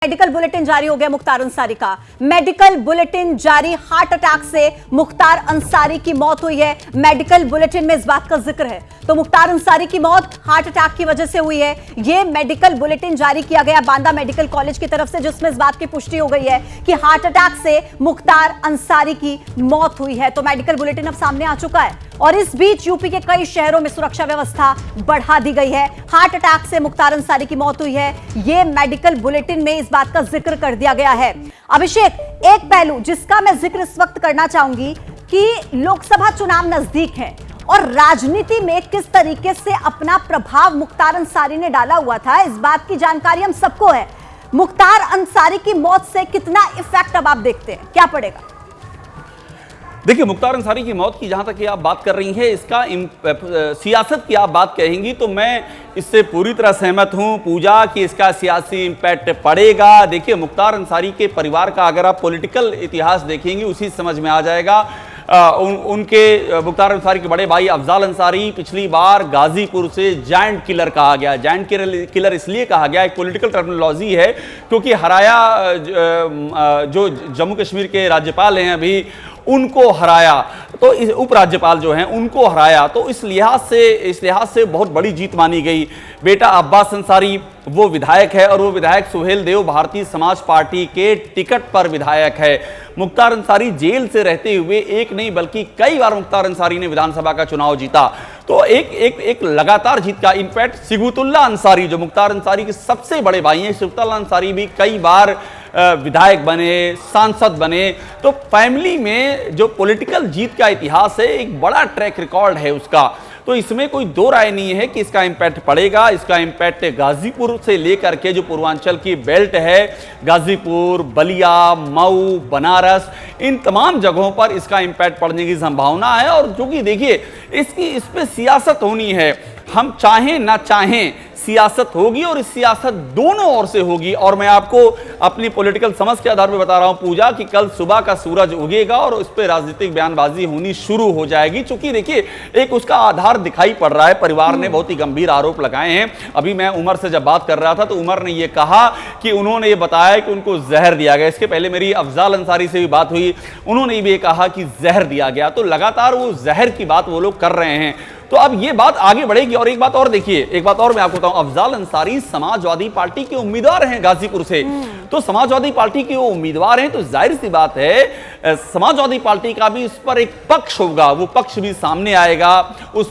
Medical bulletin जारी हो गया मुख्तार अंसारी का। मेडिकल बुलेटिन जारी, हार्ट अटैक से मुख्तार अंसारी की मौत हुई है। मेडिकल बुलेटिन में इस बात का जिक्र है। तो मुख्तार अंसारी की मौत हार्ट अटैक की वजह से हुई है। यह मेडिकल बुलेटिन जारी किया गया बांदा मेडिकल कॉलेज की तरफ से, जिसमें इस बात की पुष्टि हो गई है कि हार्ट अटैक से मुख्तार अंसारी की मौत हुई है। तो मेडिकल बुलेटिन अब सामने आ चुका है और इस बीच यूपी के कई शहरों में सुरक्षा व्यवस्था बढ़ा दी गई है। हार्ट अटैक से मुख्तार अंसारी की मौत हुई है, यह मेडिकल बुलेटिन में इस बात का जिक्र कर दिया गया है। अभिषेक, एक पहलू जिसका मैं जिक्र इस वक्त करना चाहूंगी कि लोकसभा चुनाव नजदीक है और राजनीति में किस तरीके से अपना प्रभाव मुख्तार अंसारी ने डाला हुआ था, इस बात की जानकारी हम सबको है। मुख्तार अंसारी की मौत से कितना इफेक्ट अब आप देखते हैं, क्या पड़ेगा? देखिए, मुख्तार अंसारी की मौत की जहां तक आप बात कर रही हैं, इसका सियासत की आप बात कहेंगी तो मैं इससे पूरी तरह सहमत हूं पूजा कि इसका सियासी इंपैक्ट पड़ेगा। देखिए, मुख्तार अंसारी के परिवार का अगर आप पॉलिटिकल इतिहास देखेंगे उसी समझ में आ जाएगा। उनके मुख्तार अंसारी के बड़े भाई अफजाल अंसारी पिछली बार गाजीपुर से जायंट किलर कहा गया। जायंट किलर इसलिए कहा गया, एक पॉलिटिकल टर्मिनोलॉजी है, क्योंकि हराया जो जम्मू कश्मीर के राज्यपाल हैं अभी, उनको हराया, तो इस उपराज्यपाल जो हैं उनको हराया, तो इस लिहाज से बहुत बड़ी जीत मानी गई। बेटा अब्बास अंसारी वो विधायक है और वो विधायक सुहेल देव भारतीय समाज पार्टी के टिकट पर विधायक है। मुख्तार अंसारी जेल से रहते हुए एक नहीं बल्कि कई बार मुख्तार अंसारी ने विधानसभा का चुनाव जीता, तो एक लगातार जीत का। इनफैक्ट सिगुतुल्लाह अंसारी जो मुख्तार अंसारी के सबसे बड़े भाई हैं, सिगुतुल्लाह अंसारी भी कई बार विधायक बने, सांसद बने। तो फैमिली में जो पॉलिटिकल जीत का इतिहास है, एक बड़ा ट्रैक रिकॉर्ड है उसका, तो इसमें कोई दो राय नहीं है कि इसका इंपैक्ट पड़ेगा। इसका इंपैक्ट गाजीपुर से लेकर के जो पूर्वांचल की बेल्ट है, गाजीपुर, बलिया, मऊ, बनारस, इन तमाम जगहों पर इसका इंपैक्ट पड़ने की संभावना है। और जो कि देखिए, इस पे सियासत होनी है, हम चाहें ना चाहें सियासत होगी और इस सियासत दोनों ओर से होगी। और मैं आपको अपनी पॉलिटिकल समझ के आधार पर बता रहा हूं पूजा कि कल सुबह का सूरज उगेगा और उस पर राजनीतिक बयानबाजी होनी शुरू हो जाएगी। चूंकि देखिए, एक उसका आधार दिखाई पड़ रहा है। परिवार ने बहुत ही गंभीर आरोप लगाए हैं। अभी मैं उमर से जब बात कर रहा था तो उमर ने यह कहा कि उन्होंने ये बताया कि उनको जहर दिया गया। इसके पहले मेरी अफजाल अंसारी से भी बात हुई, उन्होंने भी ये कहा कि जहर दिया गया। तो लगातार वो जहर की बात वो लोग कर रहे हैं। तो अब ये बात आगे बढ़ेगी। और एक बात और देखिए, एक बात और मैं आपको बताऊं, अफजाल अंसारी समाजवादी पार्टी के उम्मीदवार हैं गाजीपुर से। तो समाजवादी पार्टी के वो उम्मीदवार हैं, तो जाहिर सी बात है समाजवादी पार्टी का भी इस पर एक पक्ष होगा, वो पक्ष भी सामने आएगा। उस